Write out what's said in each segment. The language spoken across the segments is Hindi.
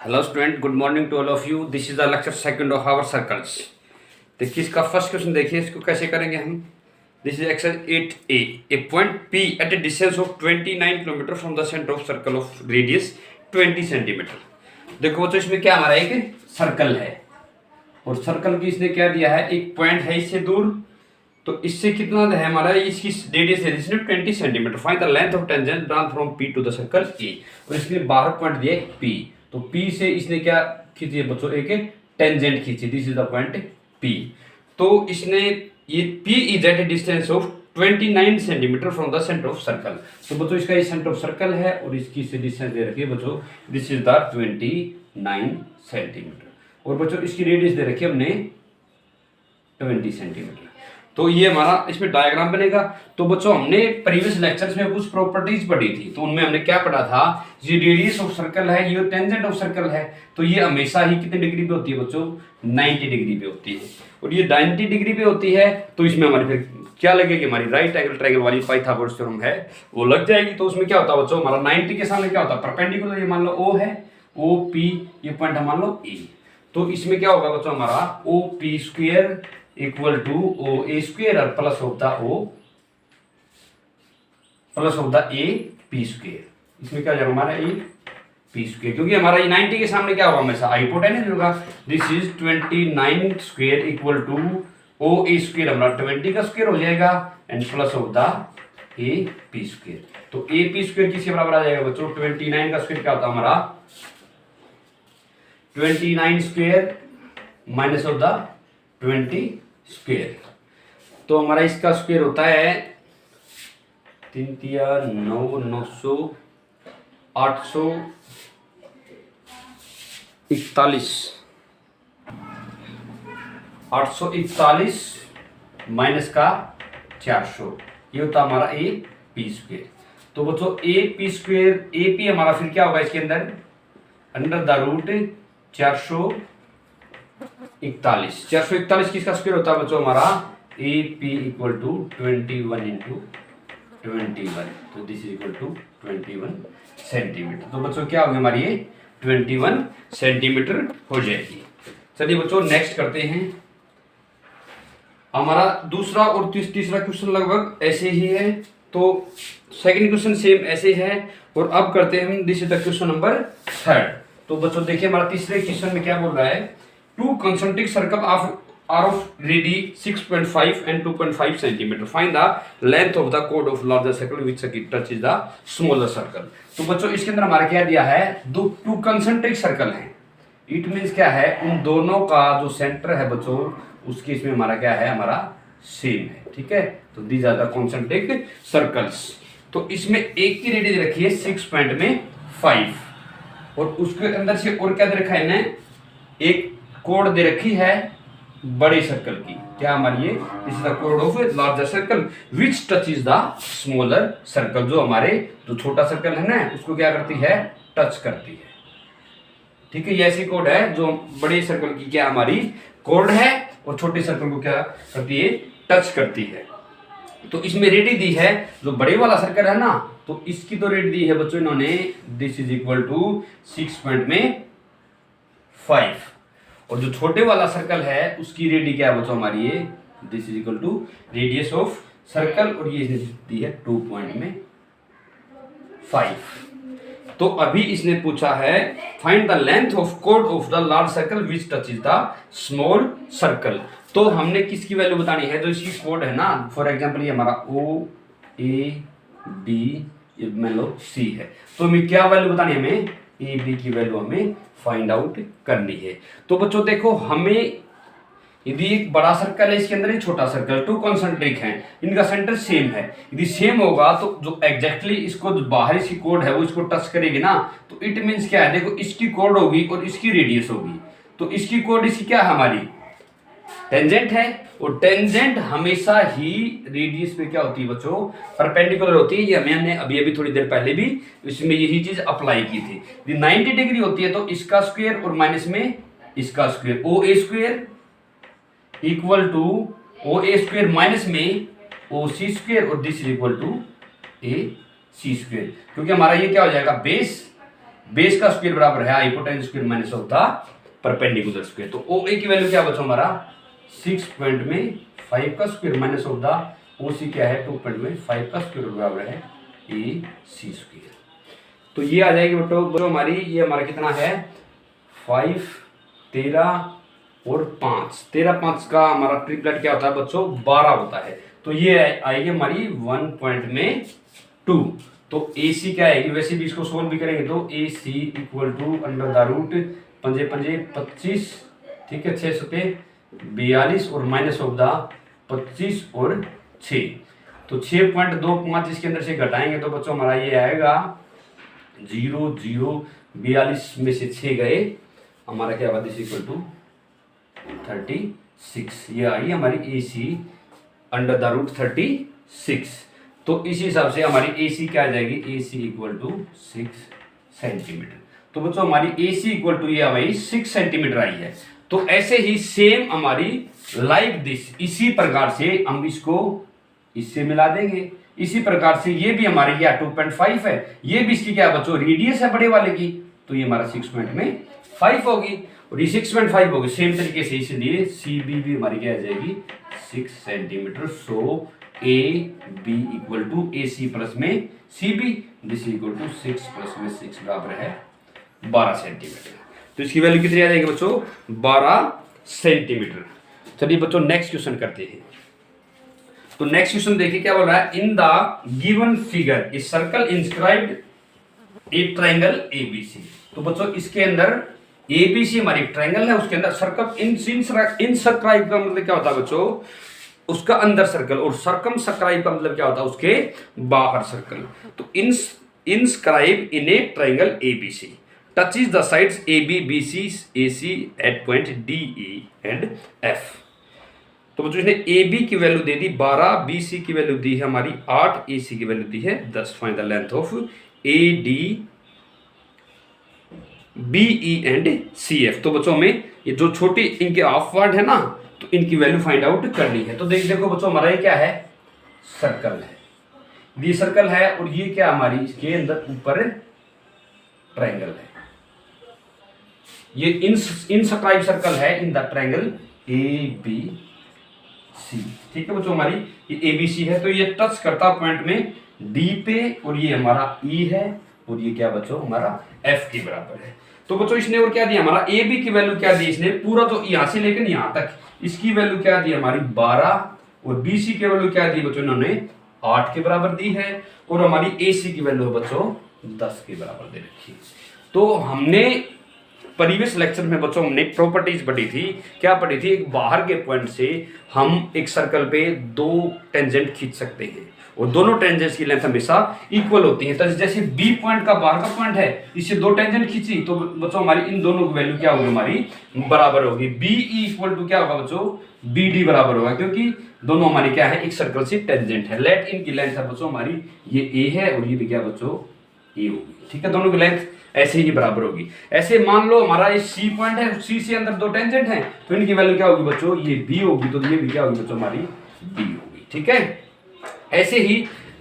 Hello student, good morning to all of you. This is the lecture second of our circles. देखिए इसका फर्स्ट क्वेश्चन, देखिए इसको कैसे करेंगे हम। This is exercise 8A। A point P at a distance of 29 kilometre from the centre of circle of radius 20 centimetre. देखो बच्चों, इसमें क्या हमारा एक सर्कल है और सर्कल की इसने क्या दिया है, एक पॉइंट है इससे दूर, तो इससे कितना है हमारा, इसकी रेडियस है इसने 20 centimetre. Find the length of tangent drawn from P to the circle A। और इसने बाहर पॉइंट दिया है P, तो P से इसने क्या खींची है बच्चों, एक टेंजेंट खींची। This is the point P। तो इसने ये P is at a distance of 29 centimetre from the centre of circle. तो बच्चों इसका ये सेंटर ऑफ सर्कल है और इसकी से डिस्टेंस दे रखी है बच्चों, दिस इज द 29 सेंटीमीटर। और बच्चों इसकी रेडियस दे रखी है हमने 20 सेंटीमीटर। तो ये हमारा इसमें डायग्राम बनेगा। तो बच्चों हमने प्रीवियस लेक्चर्स में कुछ प्रॉपर्टीज पढ़ी थी, तो उनमें हमने क्या पढ़ा था, ये रेडियस ऑफ सर्कल है, ये टेंजेंट ऑफ सर्कल है, तो ये हमेशा ही कितने डिग्री पे होती है बच्चों, 90 डिग्री पे होती है। और ये 90 डिग्री पे होती है, तो इसमें हमारी फिर क्या लगेगी, हमारी राइट एंगल ट्रायंगल वाली पाइथागोरस थ्योरम है वो लग जाएगी। तो उसमें क्या होता है बच्चों, हमारा 90 के सामने क्या होता है, परपेंडिकुलर, ये मान लो O है, OP, ये पॉइंट मान लो A। तो इसमें क्या होगा बच्चों, हमारा OP square equal to OA square और plus of the O plus of the AP square. इसमें क्या हो जाएगा हमारा AP स्क्वायर, क्योंकि हमारा ये 90 के सामने क्या होगा, हमेशा हाइपोटेन्यूज होगा। This is 29 square equal to OA square, हमारा 20 का स्क्वायर हो जाएगा and plus of the AP square. तो AP स्क्वायर किसके बराबर आ जाएगा बच्चों, 29 का स्क्वायर क्या होता है हमारा 29 square minus of the 20 square. तो हमारा इसका स्क्वायर होता है 3 तिया 9 900 841 माइनस का 400, ये होता हमारा AP स्क्वायर। तो बच्चों AP स्क्वायर, AP हमारा फिर क्या होगा इसके अंदर, अंडर द रूट 441 किसका स्क्वायर होता है बच्चों, हमारा AP इक्वल टू 21 इंटू 21। तो this is equal to 21 centimetre. तो बच्चों क्या होगी हमारी, ये 21 सेंटीमीटर हो जाएगी। चलिए बच्चों नेक्स्ट करते हैं। हमारा दूसरा और तीसरा क्वेश्चन लगभग ऐसे ही है, तो सेकंड क्वेश्चन सेम ऐसे है। और अब करते हैं हम, this is the question number 3। तो बच्चों देखिए हमारा तीसरे क्वेश्चन में क्या बोल रहा है, two concentric circle are of radii 6.5 and 2.5 centimetre. Find the length of the कोड of larger circle which touch is the smaller circle. तो बच्चों इसके अंदर हमारा क्या दिया है, टू कंसेंट्रिक सर्कल है। इट मींस क्या है, उन दोनों का जो सेंटर है बच्चों, उसके इसमें हमारा क्या है, हमारा सेम है, ठीक है। तो these are the concentric circles. तो इसमें एक की रेडियस रखी है 6.5 और उसके अंदर से और क्या दे रखा है, एक कोड दे रखी है बड़े सर्कल की, क्या हमारी ये, दिस इज द कोड of larger circle which touch is the smaller circle. जो हमारे जो छोटा सर्कल है ना, उसको क्या करती है, टच करती है, ठीक है। ये ऐसी कोड है जो बड़े सर्कल की क्या हमारी कोड है और छोटे सर्कल को क्या करती है, टच करती है। तो इसमें रेडी दी है, जो बड़े वाला सर्कल है ना, तो इसकी तो रेडी दी है बच्चों इन्होंने, दिस इज इक्वल टू 6.5। और जो छोटे वाला सर्कल है उसकी रेडी क्या है बच्चों हमारी, ये this is equal to radius of circle, और ये दी है 2.5। तो अभी इसने पूछा है find the length of code of the large circle which touch is the small circle. तो हमने किसकी वैल्यू बतानी है, जो इसकी कोड है ना, फॉर एग्जांपल ये हमारा OAB, ये मान लो C है, तो हमें क्या वैल्यू बतानी है, हमें AB की वैल्यू हमें फाइंड आउट करनी है। तो बच्चों देखो, हमें यदि एक बड़ा सर्कल है, इसके अंदर एक छोटा सर्कल, टू कॉन्सेंट्रिक हैं, इनका सेंटर सेम है, यदि सेम होगा तो जो एग्जैक्टली इसको जो बाहर इसकी कोड है वो इसको टच करेगी ना, तो इट मींस क्या है, देखो इसकी कोड होगी और इसकी रेडियस होगी। तो इसकी कोड इसकी क्या है, हमारी टेंजेंट है, और टेंजेंट हमेशा ही रेडियस पे क्या होती है बच्चों, परपेंडिकुलर होती है। ये हमने अभी थोड़ी देर पहले भी इसमें यही चीज अप्लाई की थी। 90 डिग्री होती है तो इसका स्क्वायर और माइनस में इसका square, OA square equal to OA square minus में OC स्क्वायर, और this is equal to AC square. क्योंकि हमारा ये क्या हो जाएगा, बेस बेस का स्क्वायर बराबर है hypotenuse square minus of the perpendicular square. तो ओ ए की वैल्यू क्या बचा हमारा 6.5 का स्क्वायर माइनस ऑफ द ओ सी क्या है 2.5 का स्क्वायर बराबर है ए सी स्क्वायर। तो ये आ जाएगी बच्चों हमारी, ये हमारा कितना है 5, 13 और 5, 13 5 का हमारा ट्रिपलेट क्या होता है बच्चों 12 होता है। तो ये आएगी हमारी 1.2। तो ए सी क्या आएगी, वैसे भी इसको सोल्व भी करेंगे तो A C equal to under the root 5 ठीक है 6 पे 42 और माइनस ऑफ द 25 और 6। तो 6.25 इसके अंदर से घटाएंगे तो बच्चों हमारा ये आएगा 0 0 42 में से 6 गए हमारा क्या होगा दिस इक्वल टू 36। ये आई हमारी ए सी अंडर द रूट 36। तो इस हिसाब से हमारी ए सी क्या आ जाएगी, ए सी इक्वल टू 6 सेंटीमीटर। तो बच्चों हमारी ए सी इक्वल टू ये हमारी 6 सेंटीमीटर आई है। तो ऐसे ही सेम हमारी लाइक दिस, इसी प्रकार से हम इसको इससे मिला देंगे। इसी प्रकार से ये भी हमारे क्या 2.5 है, ये भी इसकी क्या बच्चों रेडियस है बड़े वाले की, तो ये हमारा 6.5 होगी और ये 6.5 होगी। सेम तरीके से इसलिए सी बी भी हमारी क्या आ जाएगी 6 centimetre. So A B equal to A C plus में C B this equal to 6 plus में 6 बराबर है 12 सेंटीमीटर। तो इसकी वैल्यू कितनी आ जाएगी बच्चों 12 सेंटीमीटर। चलिए बच्चों नेक्स्ट क्वेश्चन करते हैं। तो नेक्स्ट क्वेश्चन देखिए क्या बोल रहा है, in the given figure a circle inscribed A triangle ABC. तो बच्चों इसके अंदर एबीसी हमारी ट्रायंगल है, उसके अंदर सर्कल इनस्क्राइब का मतलब क्या होता है बच्चों उसका अंदर सर्कल, और सर्कम सब्सक्राइब का मतलब क्या होता है उसके बाहर सर्कल। तो inscribe in A triangle ABC touches the sides AB, BC, AC at point D, E and F। तो बच्चों इसने AB की वैल्यू दे दी 12, BC की वैल्यू दी है हमारी 8, AC की वैल्यू दी है 10। Find the length of AD, BE and CF। तो बच्चों में ये जो छोटे इनके हाफ वर्ड है ना, तो इनकी वैल्यू फाइंड आउट करनी है। तो देखो बच्चों हमारा ये क्या है सर्कल है, ये सर्कल है और ये क्या हमारी इसके अंदर ऊपर ट्रायंगल है। ये इनस्क्राइब सर्कल है in the triangle A B C. ठीक है बच्चों हमारी ये ए बी सी है, तो ये टच करता पॉइंट में डी पे और ये हमारा ई है और ये क्या बच्चों हमारा एफ के बराबर है। तो बच्चों इसने और क्या दिया हमारा ए बी की वैल्यू क्या दी इसने पूरा, तो यहां से लेकर यहां तक इसकी वैल्यू क्या दी हमारी 12 और बी सी की वैल्यू क्या दी बच्चों इन्होंने 8 के बराबर दी है और हमारी ए सी की वैल्यू बच्चों 10 के बराबर दे रखी। तो हमने प्रीवियस लेक्चर में बच्चों हमने प्रॉपर्टीज पढ़ी थी, क्या पढ़ी थी, एक बाहर के पॉइंट से हम एक सर्कल पे 2 टेंजेंट खींच सकते हैं और दोनों टेंजेंट्स की लेंथ हमेशा इक्वल होती है। तो जैसे बी पॉइंट का बाहर का पॉइंट है, इससे 2 टेंजेंट खींची तो बच्चों हमारी इन दोनों की वैल्यू क्या होगी हमारी बराबर होगी। बी ई इक्वल टू क्या होगा बच्चों बी डी बराबर होगा, क्योंकि दोनों हमारी क्या है एक सर्कल से टेंजेंट है। लेट इनकी लेंथ है बच्चों हमारी ये ए है और ये भी क्या बच्चों ए होगी। ठीक है, दोनों की लेंथ ऐसे ही बराबर होगी। ऐसे मान लो हमारा ये सी पॉइंट है, सी से अंदर 2 टेंजेंट हैं, तो इनकी वैल्यू क्या होगी बच्चों ये बी होगी, तो ये भी क्या होगी बच्चों हमारी बी होगी। ठीक है, ऐसे ही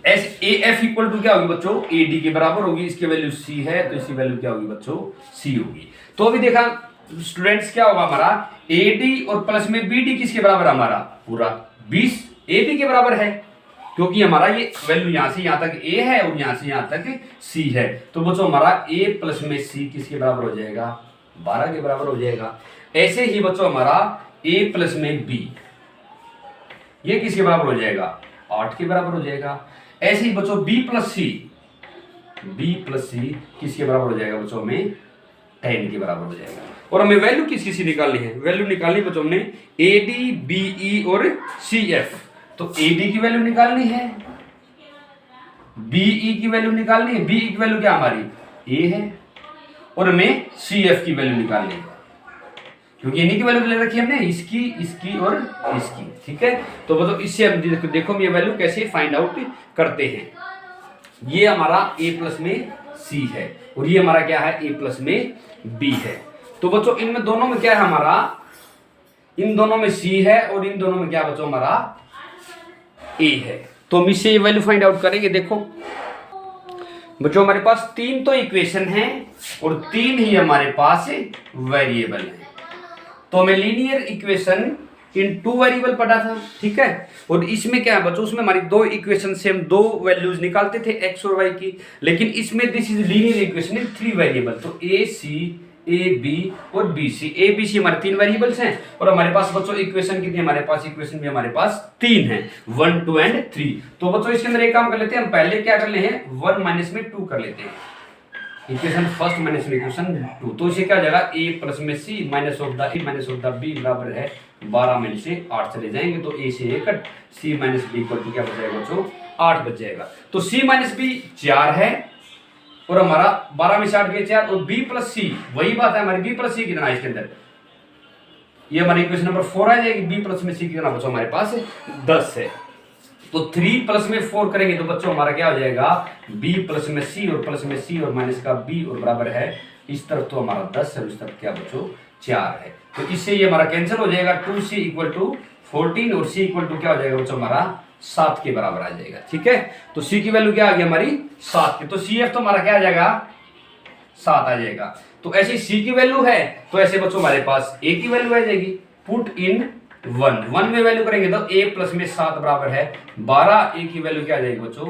ए एफ इक्वल टू क्या होगी बच्चों ए डी के बराबर होगी। इसकी वैल्यू सी है तो इसकी वैल्यू क्या होगी बच्चों सी होगी। तो अभी देखा स्टूडेंट्स क्या होगा हमारा ए डी और प्लस में बी डी किसके बराबर हमारा पूरा 20 ए बी के बराबर है, क्योंकि हमारा ये वैल्यू यहां से यहां तक ए है और यहां से यहां तक सी है। तो बच्चों हमारा ए प्लस में सी किसके बराबर हो जाएगा 12 के बराबर हो जाएगा। ऐसे ही बच्चों हमारा ए प्लस में बी ये किसके बराबर हो जाएगा 8 के बराबर हो जाएगा। ऐसे ही बच्चों बी प्लस सी किसके बराबर हो जाएगा बच्चों हमें 10 के बराबर हो जाएगा। और हमें वैल्यू किसकी सी निकालनी है, वैल्यू निकालनी बच्चों हमने ए डी बी ई और सी एफ। तो ए डी की वैल्यू निकालनी है, बीई की वैल्यू निकालनी है, बीई की वैल्यू क्या हमारी ए है और हमें सी एफ की वैल्यू निकालनी है, क्योंकि इन्हीं की वैल्यू ले रखी है हमने इसकी और इसकी। ठीक है, तो मतलब इससे हम देखो हम ये वैल्यू कैसे फाइंड आउट करते हैं। ये हमारा ए प्लस में सी है और ये हमारा क्या है ए प्लस में बी है। तो बच्चों इनमें दोनों में क्या है हमारा, इन दोनों में सी है और इन दोनों में क्या बच्चों हमारा ए है। तो हम इससे वैल्यू फाइंड आउट करेंगे। देखो बच्चों हमारे पास 3 तो इक्वेशन है और 3 ही हमारे पास वेरिएबल है। तो हमें लीनियर इक्वेशन इन 2 वेरिएबल पढ़ा था, ठीक है। और इसमें क्या है बच्चों, उसमें हमारी 2 इक्वेशन से हम 2 वैल्यूज निकालते थे एक्स और वाई की, लेकिन इसमें this is linear equation in 3 variable. तो ए सी, ए बी और B C. A B C हमारे 3 वेरिएबल्स हैं और हमारे पास बच्चों इक्वेशन कितनी हमारे पास, इक्वेशन भी हमारे पास 3 है, 1 2 एंड 3। तो बच्चों इसके अंदर एक काम कर लेते हैं, हम पहले क्या कर ले हैं 1 माइनस में 2 कर लेते हैं, इक्वेशन फर्स्ट माइनस में इक्वेशन 2। तो इसे क्या हो जाएगा ए प्लस में C minus of the A minus of the B बराबर है 12 में से 8 चले जाएंगे, तो ए से A cut, C minus B equal to क्या बच जाएगा बच्चों 8 बच जाएगा। तो सी माइनस बी 4 है और हमारा 12 में से 8 गए 4, और बी प्लस सी वही बात है हमारी, बी प्लस सी कितना है इसके अंदर, ये हमारी इक्वेशन नंबर 4 आ जाएगी। बी प्लस में सी कितना बच्चों हमारे पास 10 है। तो 3 प्लस में 4 करेंगे तो बच्चों हमारा क्या हो जाएगा b प्लस में c और प्लस में c और माइनस का b और बराबर है, इस तरफ तो हमारा 10 है, इस तरफ क्या बच्चों 4 है। तो इससे ये हमारा कैंसिल हो जाएगा, 2c इक्वल टू 14 और c इक्वल टू क्या हो जाएगा बच्चों हमारा 7 के बराबर आ जाएगा, ठीक है। तो c की वैल्यू क्या आ गई हमारी 7 की, तो CF तो हमारा क्या आ जाएगा 7 आ जाएगा। तो ऐसी c की वैल्यू है तो ऐसे बच्चों हमारे पास a की वैल्यू आ जाएगी, पुट इन 1 में वैल्यू करेंगे तो a प्लस में 7 बराबर है 12, a की वैल्यू क्या आ जाएगी बच्चों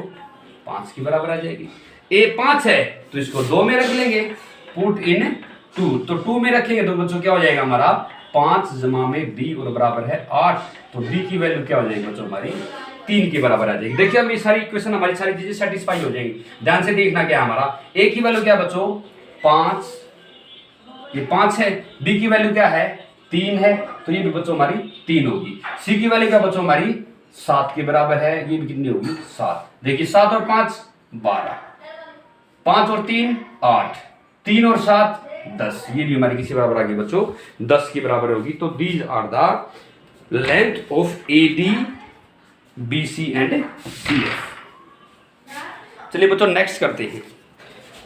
5 की बराबर आ जाएगी। a 5 है तो इसको 2 में रख लेंगे, पुट इन 2, तो 2 में रखेंगे तो बच्चों क्या हो जाएगा हमारा 5 जमा में b और बराबर है 8, तो b की वैल्यू क्या हो जाएगी बच्चों हमारी 3 के बराबर आ जाएगी। देखिए अब ये सारी इक्वेशन हमारी सारी चीजें सेटिस्फाई हो जाएंगी। ध्यान से देखना क्या हमारा a की वैल्यू क्या बच्चों 5, ये 5 है, b की वैल्यू क्या है 3 है, तो ये भी बच्चों हमारी 3 होगी। c की वैल्यू क्या बच्चों हमारी 7 के बराबर है, ये भी कितनी होगी 7। देखिए 7 और 5 12, 5 और 3 8, 3 और 7 10, ये भी हमारी किसी बराबर आ गई बच्चों 10 की बराबर होगी। तो these are the length of AD BC and CF। चलिए बच्चों नेक्स्ट करते हैं।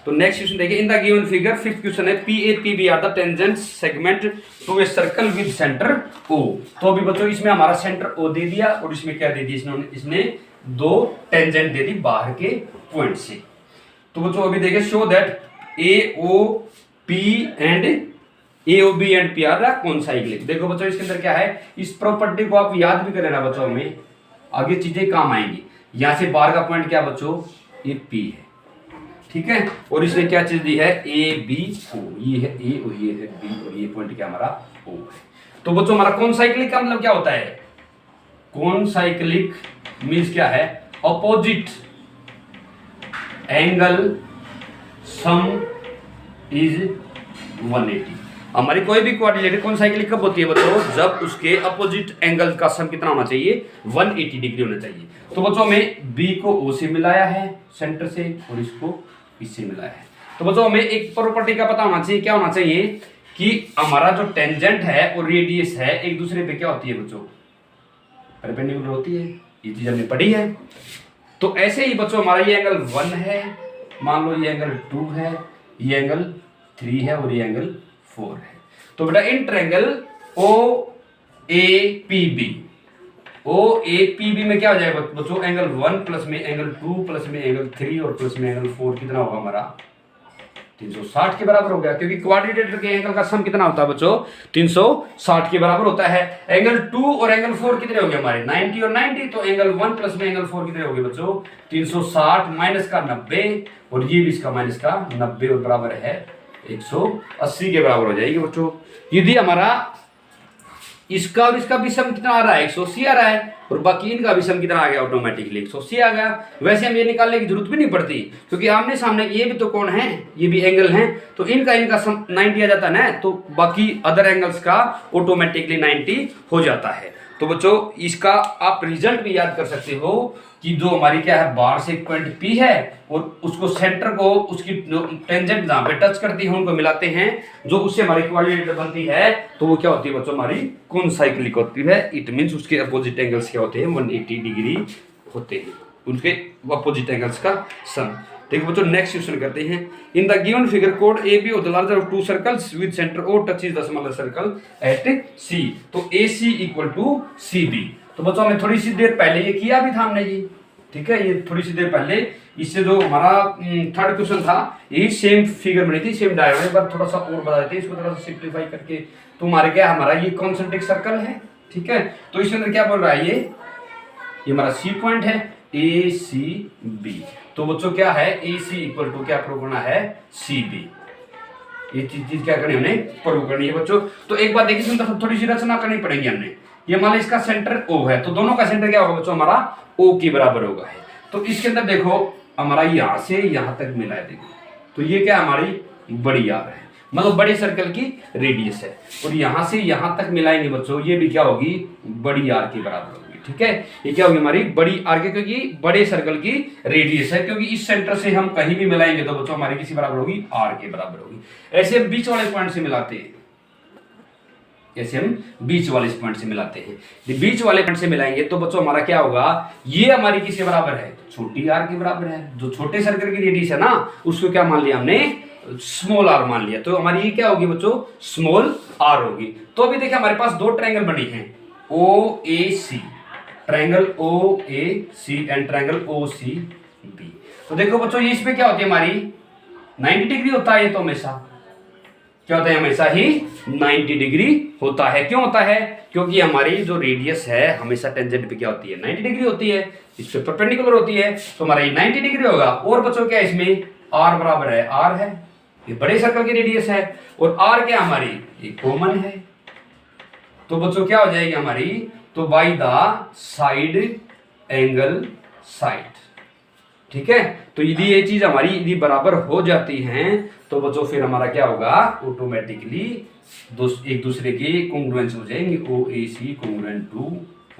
तो नेक्स्ट क्वेश्चन देखिए, in the given figure fifth question है PA PB are the tangent segment to a circle with centre O। तो अभी बच्चों इसमें हमारा सेंटर O दे दिया और इसमें क्या दे दिया इसने 2 टेंजेंट दे दी बाहर के पॉइंट से। तो बच्चों अभी देखिए show that AOP and AOB and P are the concyclic. देखो बच्चों इसके अंदर क्या है, इस प्रॉपर्टी को आप याद भी कर लेना बच्चों, हमें आगे चीजें काम आएंगी। यहां से बाहर का पॉइंट क्या बच्चों ये P है, ठीक है, और इसने क्या चीज दी है ABO, ये है A और ये है B और ये पॉइंट क्या हमारा O है। तो बच्चों हमारा कॉन्साइक्लिक का मतलब क्या होता है, कॉन्साइक्लिक मींस क्या है अपोजिट एंगल सम इज 180। हमारी कोई भी क्वाड्रिलेटरल कॉन्साइक्लिक कब होती है बच्चों, जब उसके अपोजिट एंगल का सम कितना होना चाहिए 180 डिग्री होना चाहिए। तो बच्चों हमें B को O से मिलाया है सेंटर से और इसको इससे मिलाया है। तो बच्चों हमें एक प्रॉपर्टी का पता होना चाहिए, क्या होना चाहिए कि हमारा जो टेंजेंट है और रेडियस है एक दूसरे पे क्या होती है बच्चों परपेंडिकुलर होती है, ये चीज हमने पढ़ी है। तो ऐसे ही बच्चों हमारा ये एंगल 1 है, मान लो ये एंगल 2 है, ये एंगल 3 है और ये एंगल 4 है। तो बेटा इन ट्रायंगल OAPB में क्या हो जाएगा बच्चों एंगल 1 प्लस में एंगल 2 प्लस में एंगल 3 और प्लस में एंगल 4 कितना होगा हमारा 360 के बराबर हो गया, क्योंकि क्वाड्रिलेटरल के एंगल का सम कितना होता है बच्चों 360 के बराबर होता है। एंगल 2 और एंगल 4 कितने हो गए हमारे 90 और 90, तो एंगल 1 प्लस में एंगल 4 कितने हो गए बच्चों 360 माइनस का 90 और ये भी इसका माइनस का 90 और बराबर है 180 के बराबर हो जाएगी बच्चों। यदि हमारा इसका और इसका भी सम कितना आ रहा है 180 आ रहा है और बाकी इनका भी सम कितना आ गया ऑटोमेटिकली 180 आ गया। वैसे हम ये निकालने की जरूरत भी नहीं पड़ती, क्योंकि आमने सामने ये भी तो कौन है, ये भी एंगल हैं, तो इनका सम 90 आ जाता है ना, तो बाकी अदर एंगल्स का ऑटोमेटिकली 90 हो जाता है। तो बच्चों इसका आप रिजल्ट भी याद कर सकते हो कि जो हमारी क्या है बाहर से एक पॉइंट P है और उसको सेंटर को उसकी टेंजेंट जहां पे टच करती है उनको मिलाते हैं, जो उससे हमारी क्वाड्रिलेटरल बनती है, तो वो क्या होती है बच्चों हमारी कॉन्साइक्लिक होती है। इट मींस उसके अपोजिट एंगल्स क्या होते हैं 180 डिग्री होते हैं, उनके अपोजिट एंगल्स का सम। देखो बच्चों नेक्स्ट क्वेश्चन करते हैं। इन the given figure code AB of the larger of to circles with centre O touches the smaller circle eight C। तो AC इक्वल टू CB। तो बच्चों हमने थोड़ी सी देर पहले ये किया भी था हमने जी, ठीक है, ये थोड़ी सी देर पहले इससे जो हमारा थर्ड क्वेश्चन था यही सेम फिगर बनी थी, सेम डायग्राम। एक बार थोड़ा सा और बता देते हैं इसको, थोड़ा सा सिंप्लीफाई करके। तो हमारे क्या हमारा ये कॉन्सेंट्रिक सर्कल है, ठीक है। तो इसके अंदर क्या बोल रहा है, ये हमारा सी पॉइंट है, ए सी बी। तो बच्चों क्या है, ए सी इक्वल टू क्या प्रूव करना है, सी बी। ये चीज क्या करनी है, हमने प्रूव करनी है बच्चों। तो एक बात देखिए, तो थोड़ी सी रचना करनी पड़ेगी हमने। ये मान लो इसका सेंटर ओ है, तो दोनों का सेंटर क्या होगा बच्चों, हमारा ओ के बराबर होगा है। तो इसके अंदर देखो हमारा यहां से यहां तक मिला है, देखो तो ये क्या हमारी बड़ी आर है, मतलब बड़े सर्कल की रेडियस है। और यहां से यहां तक मिलाएंगे बच्चों, ये भी क्या होगी, बड़ी आर के बराबर होगी, ठीक है। ये क्या होगी हमारी बड़ी आर के, क्योंकि बड़े सर्कल की रेडियस है, क्योंकि इस सेंटर से हम कहीं भी मिलाएंगे तो बच्चों हमारी किसी बराबर होगी, आर के बराबर होगी। ऐसे बीच वाले पॉइंट से मिलाते हैं, ऐसे हम बीच वाले पॉइंट से मिलाते हैं। बीच वाले पॉइंट से मिलाएंगे तो बच्चों हमारा क्या होगा, ये हमारी किसके बराबर है, छोटी आर के बराबर है। जो छोटे सर्कल की रेडियस है ना, उसको क्या मान लिया हमने, स्मॉल आर मान लिया। तो हमारी ये क्या होगी बच्चों, स्मॉल आर होगी। तो अभी देखिए हमारे पास दो ट्रायंगल बनी हैं, O A C, triangle O A C and triangle O C B. तो देखो बच्चों ये इसमें क्या होती है हमारी 90 डिग्री होता है। ये तो हमेशा क्या होता है, हमेशा ही 90 डिग्री होता है। क्यों होता है, क्योंकि हमारी जो रेडियस है हमेशा टेंजेंट पे क्या होती है, 90 डिग्री होती है, इस पे परपेंडिकुलर होती है। तो हमारा ये 90 डिग्री होगा। और बच्चों क्या इसमें आर बराबर है, आर है, ये बड़े सर्कल की रेडियस है। और आर क्या हमारी, ये कॉमन है। तो बच्चों क्या हो जाएगी हमारी, तो by the side angle side, ठीक है। तो यदि ये चीज हमारी यदि बराबर हो जाती हैं तो बच्चों फिर हमारा क्या होगा, ऑटोमेटिकली एक दूसरे की कॉन्ग्रुएंस हो जाएंगे, O A C congruent to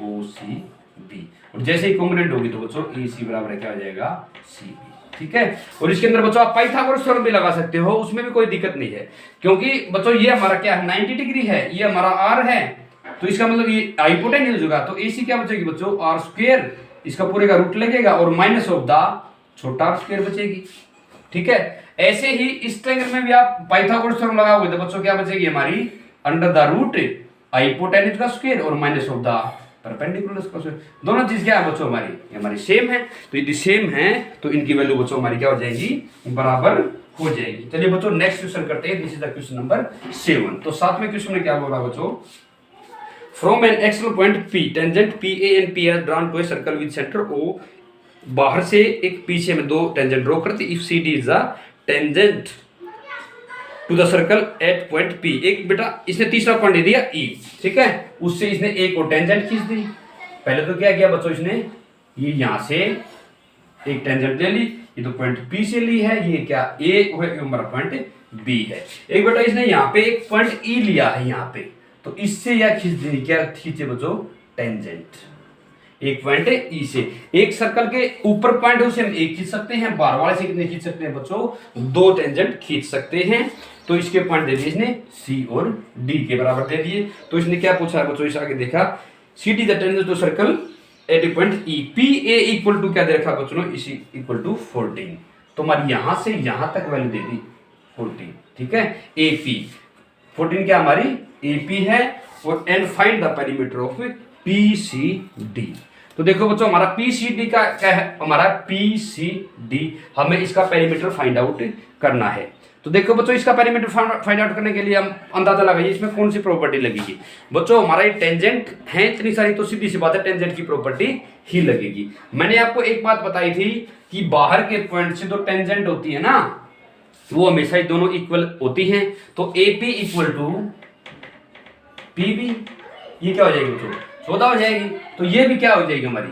O C B. और जैसे ही कॉन्ग्रुएंट होगी तो बच्चों ए सी बराबर क्या हो जाएगा, सी बी, ठीक है। और इसके अंदर बच्चों आप पाइथागोरस थ्योरम भी लगा सकते हो, उसमें भी कोई दिक्कत नहीं है, क्योंकि बच्चों ये हमारा क्या है 90 डिग्री है, ये हमारा आर है। तो इसका मतलब ये हाइपोटेन्यूज होगा, तो ए सी क्या बचेगी बच्चों, आर स्क्वायर, इसका पूरे का रूट लगेगा और माइनस ऑफ द छोटा आर स्क्वायर बचेगी, ठीक है। ऐसे ही इस ट्रायंगल में भी आप पाइथागोरस थ्योरम लगाओगे तो बच्चों क्या बचेगी हमारी, अंडर द रूट हाइपोटेन्यूज का स्क्वायर और माइनस ऑफ द परपेंडिकुलर का स्क्वायर। दोनों चीज क्या है बच्चों हमारी सेम है। तो यदि सेम है तो इनकी वैल्यू बच्चों हमारी क्या हो जाएगी, बराबर हो जाएगी। चलिए बच्चों नेक्स्ट क्वेश्चन करते हैं। This is the question number 7। तो 7वें क्वेश्चन में क्या बोला बच्चों, from an external point P tangent PA and P are drawn to a circle with centre O। बाहर से एक पीछे में दो टेंजेंट ड्रॉ करते, if CD is the tangent to the circle at point P। एक बेटा इसने तीसरा पॉइंट दे दिया E, ठीक है, उससे इसने एक और टेंजेंट खींच दी। पहले तो क्या किया बच्चों, इसने ये यहां से एक टेंजेंट ले ली, ये तो पॉइंट P से ली है, ये क्या A है, हमारा पॉइंट B है। एक बेटा इसने यहाँ पे एक पॉइंट E लिया है यहाँ पे, तो इससे यह खींच दी, क्या खींचे बच्चों, टेंजेंट। एक पॉइंट है ई से, एक सर्कल के ऊपर पॉइंट है उसे हम एक खींच सकते हैं, बाहर वाले से कितने खींच सकते हैं बच्चों, दो टेंजेंट खींच सकते हैं। तो इसके पॉइंट दे दिए इसने सी और डी के बराबर दे दिए। तो इसने क्या पूछा है बच्चों, इस आगे देखा, C D the tangent to circle at a point E, P A equal to क्या दे रखा बच्चों, इसी इक्वल टू 14। तो हमारी यहां से यहां तक वैल्यू दे दी 14, ठीक है। ए पी 14 क्या हमारी ए पी है, और and find the perimeter of P C D. तो देखो बच्चों हमारा पीसीडी का क्या है, हमारा पीसीडी, हमें इसका पेरीमीटर फाइंड आउट करना है। तो देखो बच्चों इसका पेरीमीटर फाइंड आउट करने के लिए हम अंदाजा लगाइए इसमें कौन सी प्रॉपर्टी लगेगी। बच्चों हमारा ये टेंजेंट है इतनी सारी, तो सीधी सी बात है टेंजेंट की प्रॉपर्टी ही लगेगी। मैंने आपको एक बात बताई थी कि बाहर के पॉइंट से जो टेंजेंट होती है ना, वो हमेशा ही दोनों इक्वल होती हैं। तो A P equal to P B, ये क्या हो जाएगी बच्चों, 14 हो जाएगी। तो ये भी क्या हो जाएगी हमारी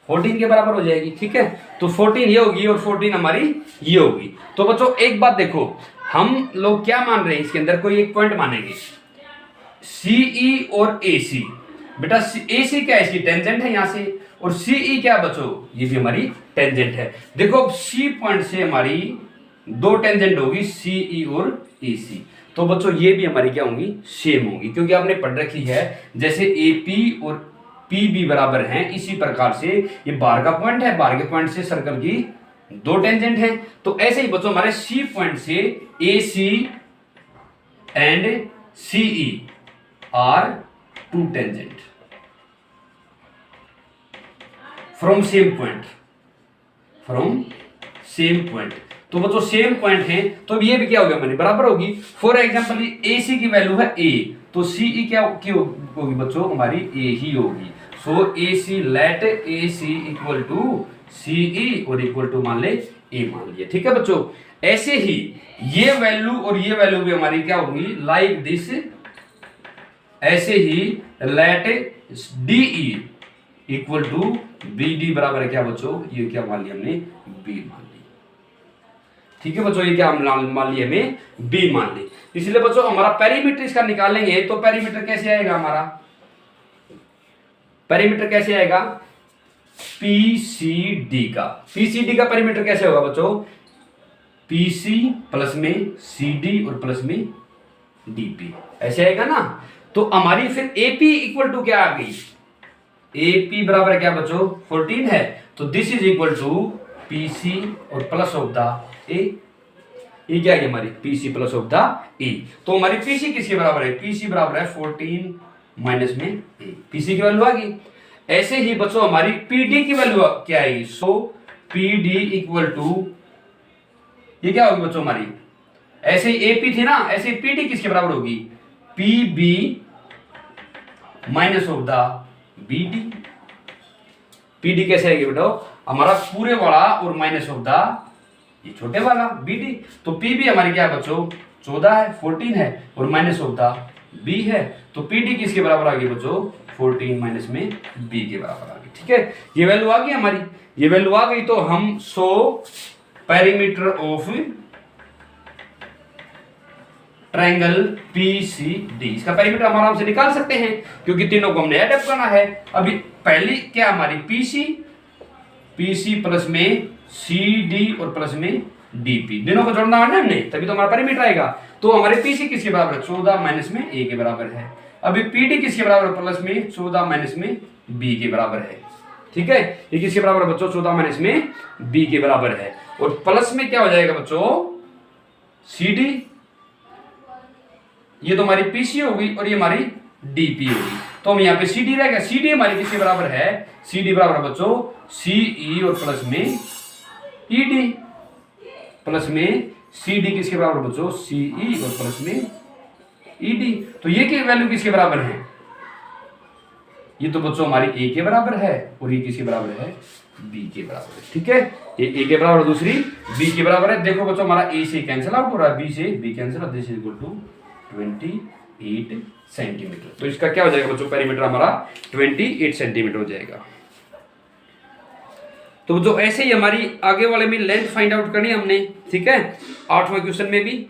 14 के बराबर हो जाएगी, ठीक है। तो 14 ये होगी और 14 हमारी ये होगी। तो बच्चों एक बात देखो, हम लोग क्या मान रहे हैं, इसके अंदर कोई एक पॉइंट मानेंगे सीई और एसी। बेटा एसी क्या है, इसकी टेंजेंट है यहां से, और सीई क्या बच्चों, ये भी हमारी टेंजेंट है। देखो सी पॉइंट से हमारी दो टेंजेंट होगी सीई और एसी। तो बच्चों ये भी हमारी क्या होंगी, सेम होंगी, क्योंकि आपने पढ़ रखी है जैसे AP और PB बराबर हैं, इसी प्रकार से ये बाहर का पॉइंट है, बाहर के पॉइंट से सर्कल की दो टेंजेंट हैं। तो ऐसे ही बच्चों हमारे C पॉइंट से AC and CE are two tangent from same point, from same point. तो बच्चों सेम पॉइंट है तो ये भी क्या हो गया हमारी बराबर होगी। फॉर एग्जांपल ए सी की वैल्यू है ए, तो सी ई क्या होगी बच्चों हमारी ए ही होगी। So A C let A C equal to C E और इक्वल टू मान ले ए मान लिया। ठीक है बच्चों, ऐसे ही ये वैल्यू और ये वैल्यू भी हमारी क्या होगी लाइक दिस। ऐसे ही let D E equal to B D बराबर है क्या बच्चों, ये क्या मान लिया हमने बी मान लिया। ठीक है बच्चों, ये क्या मान लिया हमें बी मान ली। इसलिए बच्चों हमारा पेरीमीटर इसका निकालेंगे तो पेरीमीटर कैसे आएगा हमारा, पेरीमीटर कैसे आएगा पीसीडी का। पीसीडी का पेरीमीटर कैसे होगा बच्चों, पीसी प्लस में सीडी और प्लस में डीपी, ऐसे आएगा ना। तो हमारी फिर एपी इक्वल टू क्या आ गई, एपी बराबर है क्या बच्चों 14 है। तो this is equal to PC और प्लस ऑफ द ए, ये क्या है हमारी PC plus of the A. तो हमारी पीसी किसके बराबर है, पीसी बराबर है 14 माइनस में ए, पीसी की वैल्यू आ गई। ऐसे ही बच्चों हमारी पीडी की वैल्यू क्या आएगी, सो पीडी इक्वल टू ये क्या होगी बच्चों हमारी, ऐसे ही एपी थी ना, ऐसे ही पीडी किसके बराबर होगी, PB minus of the BD. PD कैसे आएगी बेटा, हमारा पूरे वाला और माइनस ऑफ द ये छोटे वाला बीडी। तो पीबी हमारी क्या है बच्चों 14 है, 14 है और माइनस ऑफ द बी है। तो पीडी किसके बराबर आ गई बच्चों 14 माइनस में बी के बराबर आ गई। ठीक है, ये वैल्यू आ गई हमारी, ये वैल्यू आ गई। तो हम so perimeter of triangle PCD, इसका पेरीमीटर हम आराम से निकाल सकते हैं क्योंकि तीनों को हमने एडअप करना है। अभी पहली क्या हमारी पीसी प्लस में सीडी और प्लस में डीपी, दोनों को जोड़ना है ना हमने, तभी तो हमारा पेरीमीटर आएगा। तो हमारे पीसी किसके बराबर है 14 माइनस में ए के बराबर है। अभी पीडी किसके बराबर है प्लस में 14 माइनस में बी के बराबर है। ठीक है, ये किसके बराबर है बच्चों 14 माइनस में बी के बराबर है। और प्लस में क्या हो जाएगा बच्चों सीडी, ये तो हमारी पीसी होगी और ये हमारी डीपी होगी। तो हम यहाँ पे सीडी रहेगा, सीडी हमारी किसके बराबर है, सीडी बराबर बच्चों सीई और प्लस में ईडी, प्लस में सीडी किसके बराबर बच्चों सीई और प्लस में ईडी। तो ये की वैल्यू किसके बराबर है, ये तो बच्चों हमारी ए के बराबर है और ये किसके बराबर है बी के बराबर है। ठीक है, ये ए के बराबर दूसरी बी के बराबर है। देखो बच्चों हमारा ए से कैंसिल आउट हो रहा है, बी से B cancel, this is equal to 28 centimetre. तो इसका क्या हो जाएगा बच्चों पेरीमीटर हमारा 28 सेंटीमीटर हो जाएगा। तो जो ऐसे ही हमारी आगे वाले में लेंथ फाइंड आउट करनी है हमने। ठीक है, 8वें क्वेश्चन में भी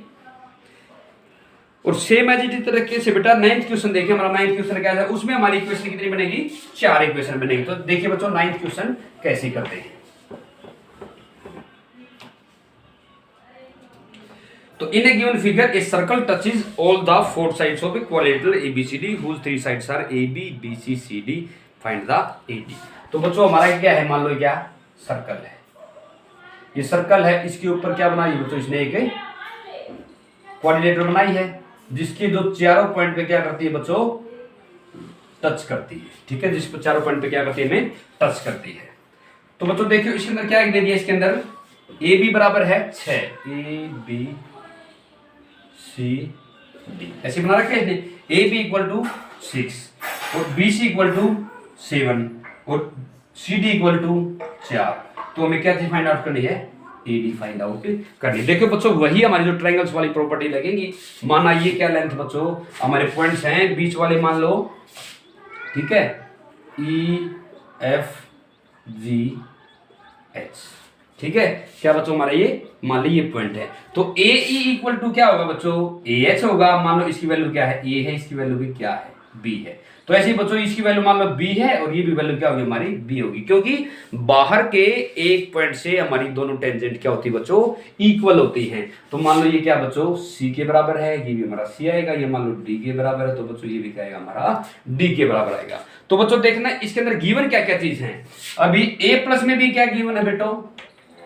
और सेम एज इट तरीके से बेटा 9th क्वेश्चन देखिए, हमारा 9th क्वेश्चन क्या है, उसमें हमारी इक्वेशन कितनी बनेगी 4 इक्वेशन बनेगी। तो देखिए बच्चों 9th क्वेश्चन कैसे करते हैं। तो in a given figure a circle touches all the 4 sides of a quadrilateral ABCD whose 3 sides are AB BC CD, find the AD। तो बच्चों हमारा क्या है, मान लो क्या सर्कल है, ये सर्कल है, इसके ऊपर क्या बनाई बच्चों इसने एक क्वाड्रिलेटरल बनाई है जिसके जो चारों पॉइंट पे क्या करती है बच्चों टच करती है। ठीक है, जिस पर चारों पॉइंट पे क्या करती है हमें टच करती है। तो बच्चों देखियो इसके अंदर क्या दे दिया, इसके अंदर AB बराबर है 6, ABCD ऐसे बना रखे हैं। AB इक्वल टू 6 और BC इक्वल टू 7 और CD इक्वल टू 4। तो हमें क्या चीज फाइंड आउट करनी है, AD फाइंड आउट करनी है। देखो बच्चों वही हमारी जो ट्रायंगल्स वाली प्रॉपर्टी लगेंगी। माना ये क्या लेंथ बच्चों हमारे पॉइंट्स हैं बीच वाले मान लो, ठीक है EFGH। ठीक है, क्या बच्चों हमारा ये मान ली ये पॉइंट है। तो AE इक्वल टू क्या होगा बच्चों AH होगा। मान लो इसकी वैल्यू क्या है A है, इसकी वैल्यू भी क्या है B है। तो ऐसे ही बच्चों इसकी वैल्यू मान लो B है और ये भी वैल्यू क्या होगी हमारी B होगी, क्योंकि बाहर के एक पॉइंट से हमारी दोनों टेंजेंट क्या होती है बच्चों इक्वल होती हैं। तो मान लो ये क्या बच्चों C के बराबर है, ये भी हमारा C आएगा, ये मान लो D के बराबर है, तो बच्चों ये भी क्या आएगा हमारा D के बराबर आएगा। तो बच्चों देखना इसके अंदर गिवन क्या क्या चीज है। अभी A प्लस में भी क्या गिवन है बेटो,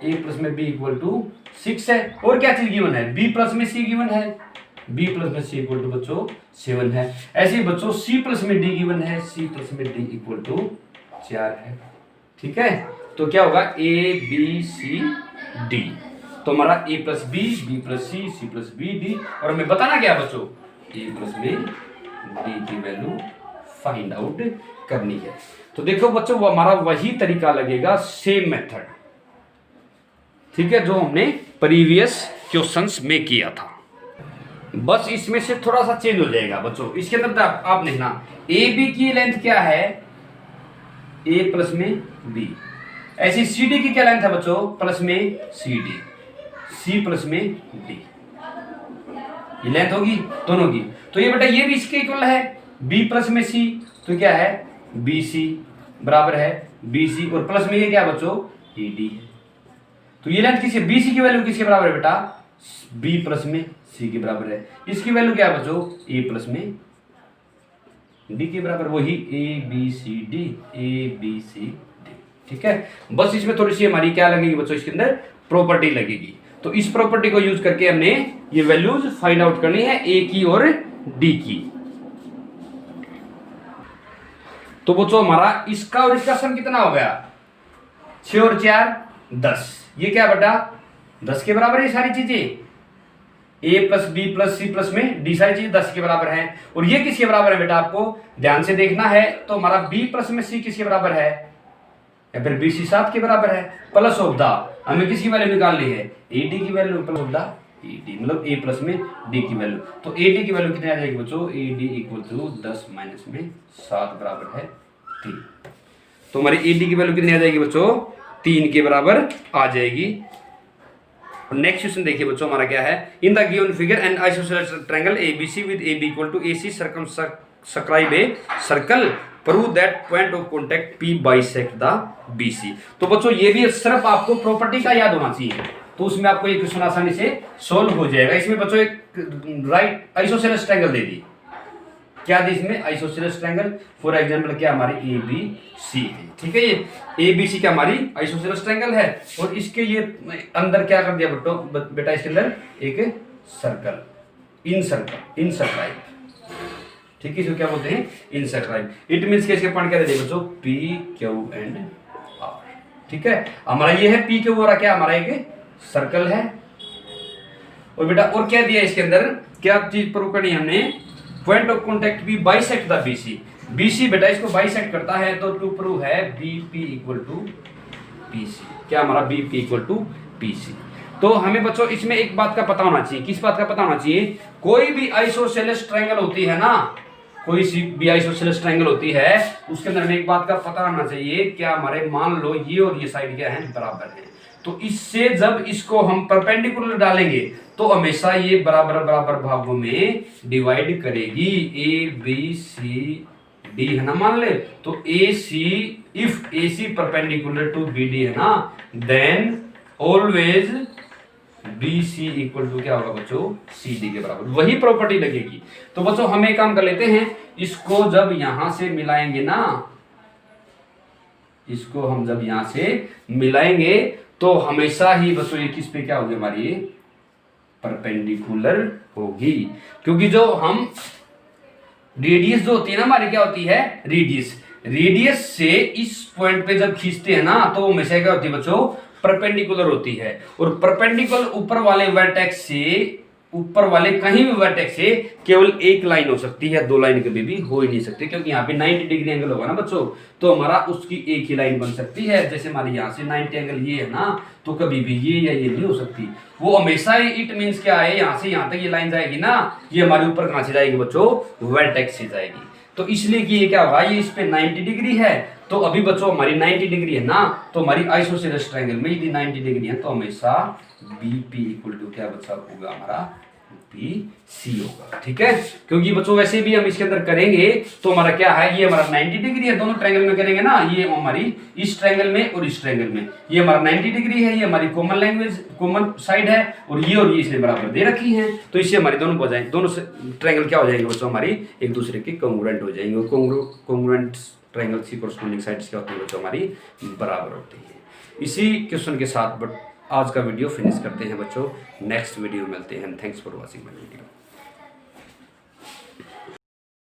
A प्लस में B इक्वल टू 6 है। और क्या चीज गिवन है, B प्लस में C गिवन है, B प्लस में C इक्वल टू बच्चों 7 है। ऐसे ही बच्चों C प्लस में D गिवन है, C प्लस में D इक्वल टू 4 है। ठीक है, तो तो क्या होगा ए बी सी डी। तो हमारा A plus B, B plus C, C plus B, D. और हमें बताना क्या बच्चों, ए प्लस में डी की वैल्यू फाइंड आउट करनी है। तो देखो बच्चों वो हमारा वही तरीका लगेगा, सेम मेथड, ठीक है, जो हमने प्रीवियस क्वेश्चंस में किया था। बस इसमें से थोड़ा सा चेंज हो जाएगा बच्चों। इसके अंदर आप देखना ए बी की लेंथ क्या है, ए प्लस में बी। ऐसी सी डी की क्या लेंथ है बच्चों, प्लस में सी डी, सी प्लस में डी। ये लेंथ होगी दोनों की। तो ये बेटा ये भी इसके इक्वल है, बी प्लस में सी, तो क्या है बी सी बराबर है बी सी, और प्लस में ये क्या है बच्चों, ए डी है। तो ये लेंथ किसकी, बी सी की वैल्यू किसके बराबर है बेटा, बी प्लस में सी के बराबर है। इसकी वैल्यू क्या है बच्चों, ए प्लस में डी के बराबर, वही A B C D, A B C D, ठीक है। बस इसमें थोड़ी सी हमारी क्या लगेगी बच्चों, इसके अंदर प्रॉपर्टी लगेगी। तो इस प्रॉपर्टी को यूज करके हमने ये वैल्यूज फाइंड आउट करनी है, ए की और डी की। तो बच्चों हमारा इसका और इसका सम कितना हो गया, 6 और 4 10। ये क्या बेटा 10 के बराबर है सारी चीजें, A plus B plus C plus में डी, सारी चीजें 10 के बराबर है। और ये किसके बराबर है बेटा, आपको ध्यान से देखना है। तो हमारा बी प्लस में सी किसके बराबर है, या फिर बी सी 7 के बराबर है। प्लस ऑफ द हमें किसकी वैल्यू निकालनी है, ए डी की value, plus of the A D, मतलब ए प्लस में डी की वैल्यू। तो ए डी की वैल्यू कितनी आ जाएगी बच्चों, A D equal to 10 minus में 7 बराबर है 3। तो हमारी ए डी की वैल्यू कितनी आ जाएगी बच्चों, 3 के बराबर आ जाएगी। नेक्स्ट क्वेश्चन देखिए बच्चों हमारा क्या है, in the given figure and isosceles triangle ABC with AB equal to AC circumscribe a circle, prove that point of contact P bisect the BC. तो बच्चों ये भी सिर्फ आपको प्रॉपर्टी का याद होना चाहिए, तो उसमें आपको ये क्वेश्चन आसानी से सोल्व हो जाएगा। इसमें बच्चों एक राइट आइसोसेलेस ट्रायंगल दे दी, क्या दी इसमें, आइसोसेलेस ट्रायंगल। फॉर एग्जांपल क्या हमारी ए बी सी है, ठीक है, ये ए बी सी क्या हमारी आइसोसेलेस ट्रायंगल है। और इसके ये अंदर क्या कर दिया बेटा, इसके अंदर एक सर्कल, इन सर्कल, ठीक है, इसको क्या बोलते हैं, इन सर्कल। इट मींस के इसके पॉइंट क्या दे दिए बच्चों, पी क्यू एंड आर, ठीक है। हमारा ये है पी क्यू और क्या हमारा एक सर्कल है। और बेटा और क्या दिया इसके अंदर, क्या चीज प्रूव करनी है हमने, point of contact B bisect the BC. BC बेटा इसको बाइसेक्ट करता है, तो टू प्रूव है बीपी इक्वल टू पीसी। क्या हमारा बीपी इक्वल टू पीसी। तो हमें बच्चों इसमें एक बात का पता होना चाहिए, किस बात का पता होना चाहिए, कोई भी आइसोसेलेस ट्रायंगल होती है ना, कोई सी भी आइसोसेलेस ट्रायंगल होती है, उसके अंदर में एक बात का पता होना चाहिए, क्या हमारे मान लो ये और ये साइड क्या है, बराबर है। तो इससे जब इसको हम परपेंडिकुलर डालेंगे तो हमेशा ये बराबर बराबर भागों में डिवाइड करेगी। ए बी सी डी है ना, मान ले तो A C, if A C perpendicular to B D है ना, then always B C equal to क्या होगा बच्चों, सी डी के बराबर, वही प्रॉपर्टी लगेगी। तो बच्चों हम एक काम कर लेते हैं, इसको जब यहां से मिलाएंगे ना, इसको हम जब यहां से मिलाएंगे तो हमेशा ही बच्चों ये किस पे क्या होगी, हमारी परपेंडिकुलर होगी। क्योंकि जो हम रेडियस जो होती है ना हमारी, क्या होती है रेडियस से इस पॉइंट पे जब खींचते हैं ना, तो हमेशा क्या होती है बच्चों, परपेंडिकुलर होती है। और परपेंडिकुलर ऊपर वाले वर्टेक्स से, ऊपर वाले कहीं भी वर्टेक्स से केवल एक लाइन हो सकती है, दो लाइन कभी भी हो ही नहीं सकती, क्योंकि यहाँ पे 90 डिग्री एंगल होगा ना बच्चों, तो हमारा उसकी एक ही लाइन बन सकती है। जैसे हमारे यहाँ से 90 एंगल ये है ना, तो कभी भी ये या ये नहीं हो सकती, वो हमेशा ही, इट मीन्स क्या है, यहाँ से यहाँ तक ये लाइन जाएगी ना, ये हमारे ऊपर कहाँ से जाएगी बच्चों, वर्टेक्स से जाएगी। तो इसलिए कि ये क्या होगा, ये इस पे 90 डिग्री है, तो अभी बच्चों हमारी 90 डिग्री है ना, तो हमारी आइसोसेलेस ट्रायंगल में यदि 90 डिग्री है तो हमेशा बीपी इक्वल टू क्या बच्चा होगा, हमारा बी सी होगा, ठीक है। क्योंकि बच्चों वैसे भी हम इसके अंदर करेंगे तो हमारा क्या है, ये हमारा 90 डिग्री है, दोनों ट्रायंगल में करेंगे ना, ये हमारी इस ट्रायंगल में और इस ट्रायंगल में, ये हमारा 90 डिग्री है, ये हमारी कॉमन लैंग्वेज कॉमन साइड है, और ये इसने बराबर दे रखी है, तो इससे हमारी दोनों ट्रायंगल क्या हो जाएंगे बच्चों, हमारी एक दूसरे के कॉन्ग्रुएंट हो जाएंगे। कॉन्ग्रुएंट ट्रायंगल की कोरस्पोंडिंग साइड्स क्या होती है बच्चों, हमारी बराबर होती है। इसी क्वेश्चन के साथ आज का वीडियो फिनिश करते हैं बच्चों, नेक्स्ट वीडियो में मिलते हैं। Thanks for watching my video.